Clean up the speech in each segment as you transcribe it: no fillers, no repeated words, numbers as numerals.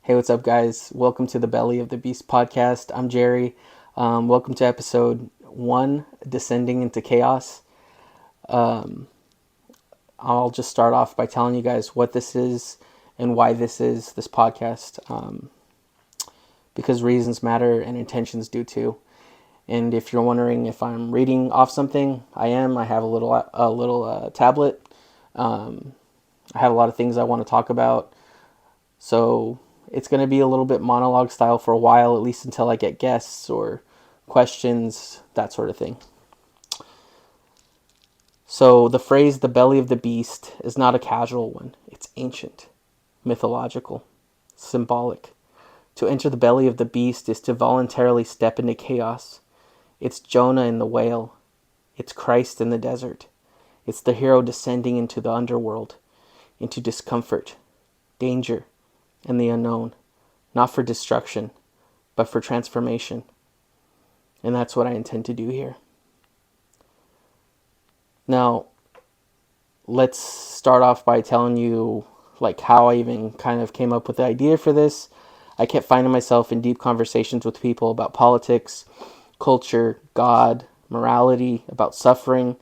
Hey, what's up, guys? Welcome to the Belly of the Beast podcast. I'm Jerry. Welcome to episode 1, Descending into Chaos. I'll just start off by telling you guys what this is and why this is this podcast, because reasons matter and intentions do too. And if you're wondering if I'm reading off something, I am. I have a little tablet. I have a lot of things I want to talk about. So it's going to be a little bit monologue style for a while, at least until I get guests or questions, that sort of thing. So the phrase the belly of the beast is not a casual one. It's ancient, mythological, symbolic. To enter the belly of the beast is to voluntarily step into chaos. It's Jonah in the whale. It's Christ in the desert. It's the hero descending into the underworld, into discomfort, danger, and the unknown, not for destruction, but for transformation. And that's what I intend to do here. Now, let's start off by telling you how I even kind of came up with the idea for this. I kept finding myself in deep conversations with people about politics, culture, God, morality, about suffering,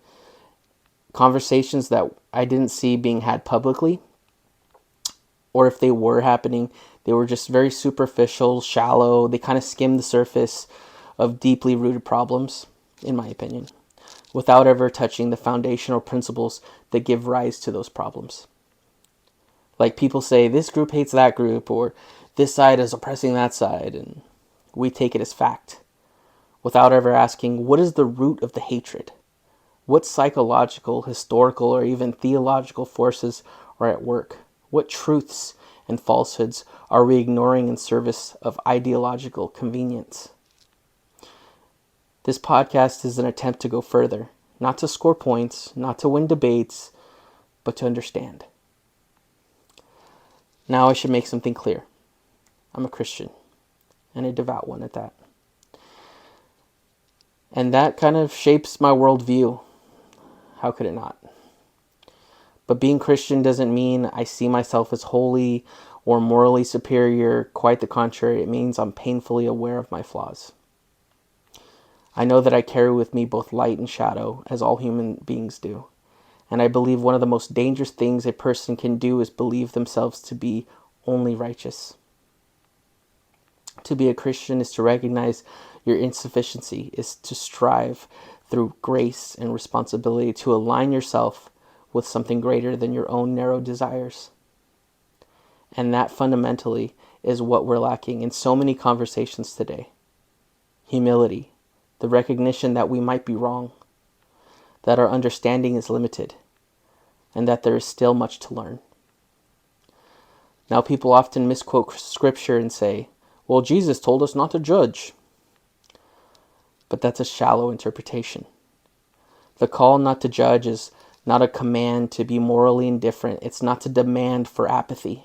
conversations that I didn't see being had publicly, or if they were happening, they were just very superficial, shallow. They kind of skimmed the surface of deeply rooted problems, in my opinion, without ever touching the foundational principles that give rise to those problems. Like people say, this group hates that group, or this side is oppressing that side, and we take it as fact, without ever asking, what is the root of the hatred? What psychological, historical, or even theological forces are at work? What truths and falsehoods are we ignoring in service of ideological convenience? This podcast is an attempt to go further, not to score points, not to win debates, but to understand. Now I should make something clear. I'm a Christian, and a devout one at that. And that kind of shapes my worldview. How could it not? But being Christian doesn't mean I see myself as holy or morally superior. Quite the contrary, it means I'm painfully aware of my flaws. I know that I carry with me both light and shadow, as all human beings do. And I believe one of the most dangerous things a person can do is believe themselves to be only righteous. To be a Christian is to recognize your insufficiency, is to strive through grace and responsibility to align yourself with something greater than your own narrow desires. And that fundamentally is what we're lacking in so many conversations today. Humility, the recognition that we might be wrong, that our understanding is limited, and that there is still much to learn. Now, people often misquote scripture and say, well, Jesus told us not to judge. But that's a shallow interpretation. The call not to judge is not a command to be morally indifferent. It's not to demand for apathy.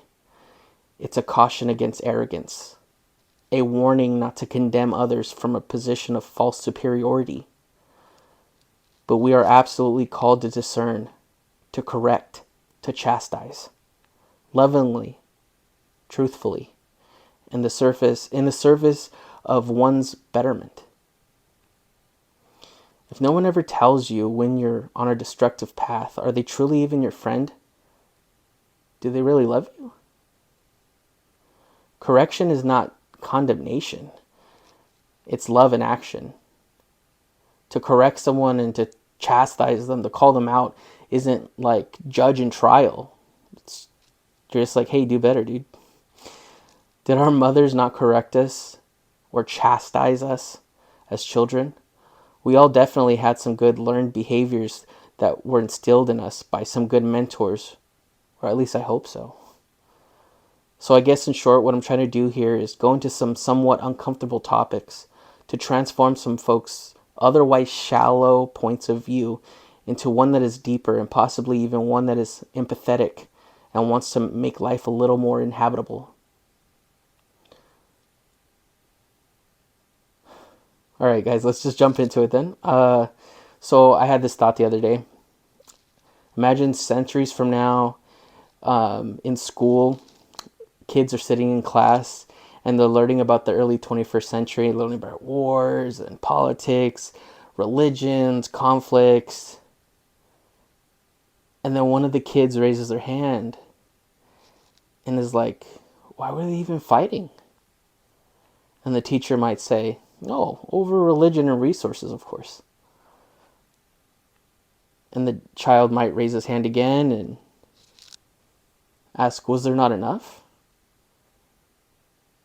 It's a caution against arrogance, a warning not to condemn others from a position of false superiority. But we are absolutely called to discern, to correct, to chastise, lovingly, truthfully, in the service of one's betterment. If no one ever tells you when you're on a destructive path, are they truly even your friend? Do they really love you? Correction is not condemnation. It's love in action. To correct someone and to chastise them, to call them out, isn't like judge and trial. It's just like, hey, do better, dude. Did our mothers not correct us or chastise us as children? We all definitely had some good learned behaviors that were instilled in us by some good mentors, or at least I hope so. So I guess in short, what I'm trying to do here is go into some somewhat uncomfortable topics to transform some folks' otherwise shallow points of view into one that is deeper and possibly even one that is empathetic and wants to make life a little more inhabitable. All right, guys, let's just jump into it then. So I had this thought the other day. Imagine centuries from now, in school, kids are sitting in class and they're learning about the early 21st century, learning about wars and politics, religions, conflicts. And then one of the kids raises their hand and is like, why were they even fighting? And the teacher might say, oh, over religion and resources, of course. And the child might raise his hand again and ask, was there not enough?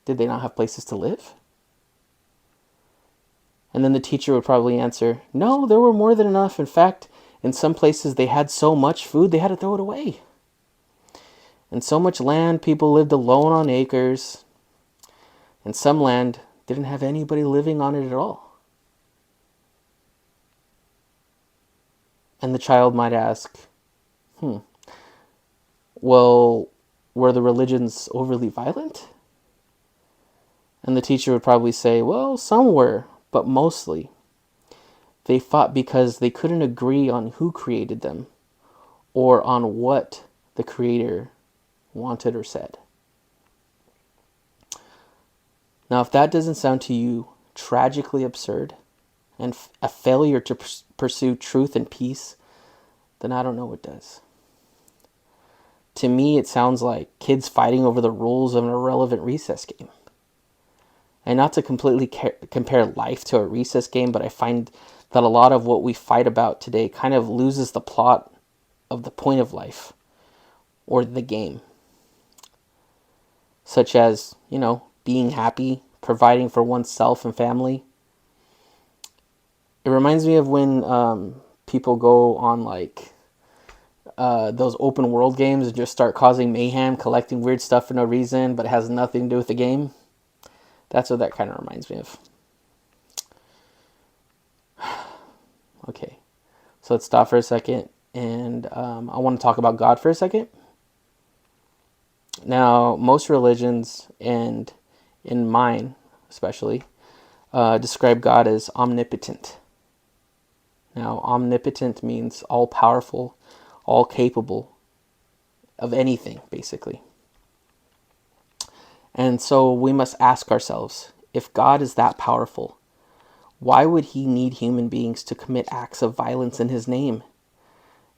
Did they not have places to live? And then the teacher would probably answer, no, there were more than enough. In fact, in some places they had so much food they had to throw it away. And so much land, people lived alone on acres. And some land didn't have anybody living on it at all. And the child might ask, well, were the religions overly violent? And the teacher would probably say, well, some were, but mostly. They fought because they couldn't agree on who created them or on what the creator wanted or said. Now, if that doesn't sound to you tragically absurd and a failure to pursue truth and peace, then I don't know what does. To me, it sounds like kids fighting over the rules of an irrelevant recess game. And not to completely compare life to a recess game, but I find that a lot of what we fight about today kind of loses the plot of the point of life or the game. Such as, being happy, providing for oneself and family. It reminds me of when people go on those open world games and just start causing mayhem, collecting weird stuff for no reason, but it has nothing to do with the game. That's what that kind of reminds me of. Okay, so let's stop for a second, and I want to talk about God for a second. Now, most religions, and in mine especially, describe God as omnipotent. Now, omnipotent means all-powerful, all-capable of anything, basically. And so we must ask ourselves, if God is that powerful, why would he need human beings to commit acts of violence in his name?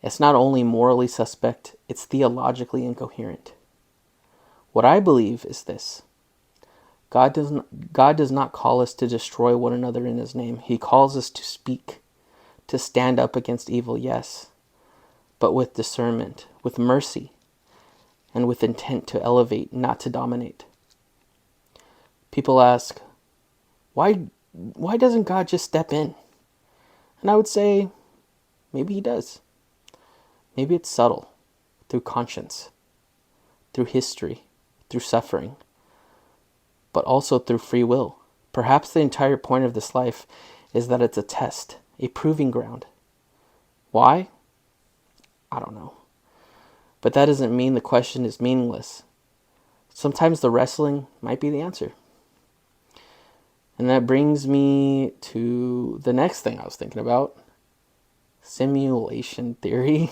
It's not only morally suspect, it's theologically incoherent. What I believe is this. God does not call us to destroy one another in his name. He calls us to speak, to stand up against evil, yes, but with discernment, with mercy, and with intent to elevate, not to dominate. People ask, why doesn't God just step in? And I would say, maybe he does. Maybe it's subtle, through conscience, through history, through suffering, but also through free will. Perhaps the entire point of this life is that it's a test, a proving ground. Why? I don't know. But that doesn't mean the question is meaningless. Sometimes the wrestling might be the answer. And that brings me to the next thing I was thinking about. Simulation theory.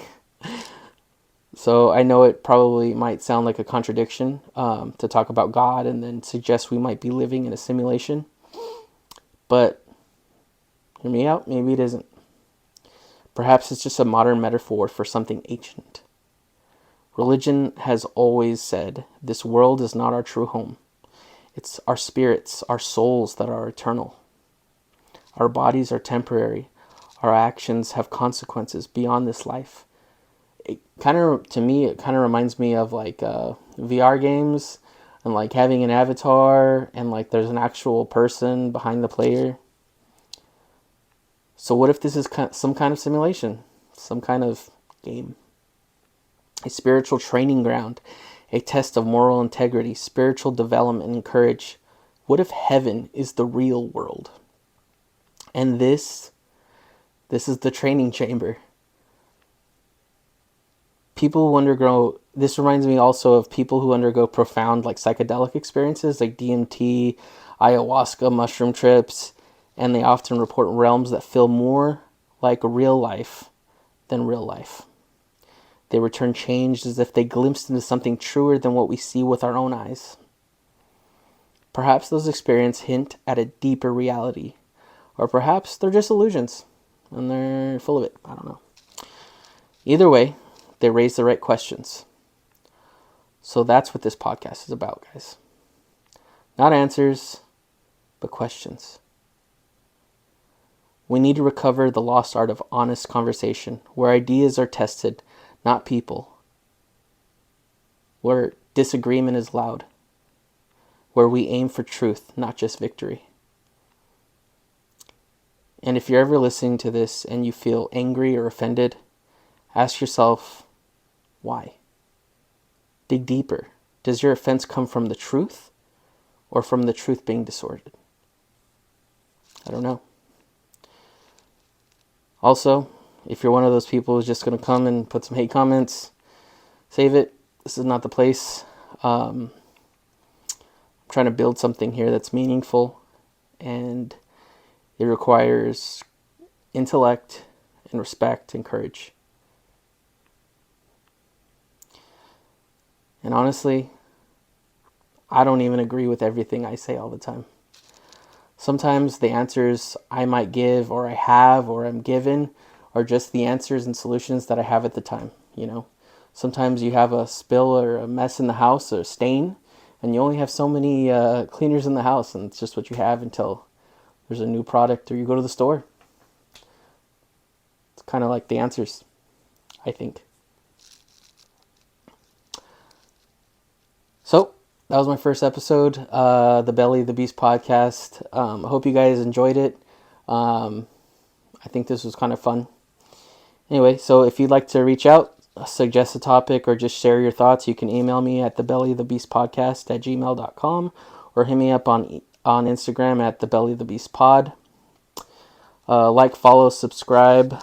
So I know it probably might sound like a contradiction to talk about God and then suggest we might be living in a simulation. But hear me out, maybe it isn't. Perhaps it's just a modern metaphor for something ancient. Religion has always said, this world is not our true home. It's our spirits, our souls that are eternal. Our bodies are temporary. Our actions have consequences beyond this life. To me, it kind of reminds me of VR games and having an avatar and there's an actual person behind the player. So what if this is some kind of simulation, some kind of game? A spiritual training ground, a test of moral integrity, spiritual development and courage. What if heaven is the real world? And this is the training chamber. People who undergo, this reminds me also of people who undergo profound psychedelic experiences like DMT, ayahuasca, mushroom trips, and they often report realms that feel more like real life than real life. They return changed as if they glimpsed into something truer than what we see with our own eyes. Perhaps those experiences hint at a deeper reality, or perhaps they're just illusions and they're full of it. I don't know. Either way, they raise the right questions. So that's what this podcast is about, guys. Not answers, but questions. We need to recover the lost art of honest conversation, where ideas are tested, not people. Where disagreement is loud. Where we aim for truth, not just victory. And if you're ever listening to this and you feel angry or offended, ask yourself, why? Dig deeper. Does your offense come from the truth or from the truth being distorted? I don't know. Also, if you're one of those people who's just going to come and put some hate comments, save it. This is not the place. I'm trying to build something here that's meaningful, and it requires intellect and respect and courage. And honestly, I don't even agree with everything I say all the time. Sometimes the answers I might give or I have or I'm given are just the answers and solutions that I have at the time, Sometimes you have a spill or a mess in the house or a stain, and you only have so many cleaners in the house, and it's just what you have until there's a new product or you go to the store. It's kind of like the answers, I think. So, that was my first episode, the Belly of the Beast podcast. I hope you guys enjoyed it. I think this was kind of fun. Anyway, so if you'd like to reach out, suggest a topic, or just share your thoughts, you can email me at thebellyofthebeastpodcast@gmail.com or hit me up on Instagram at thebellyofthebeastpod. Like, follow, subscribe.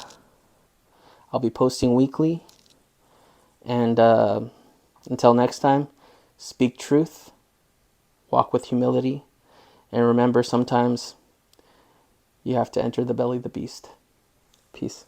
I'll be posting weekly. And until next time, speak truth, walk with humility, and remember sometimes you have to enter the belly of the beast. Peace.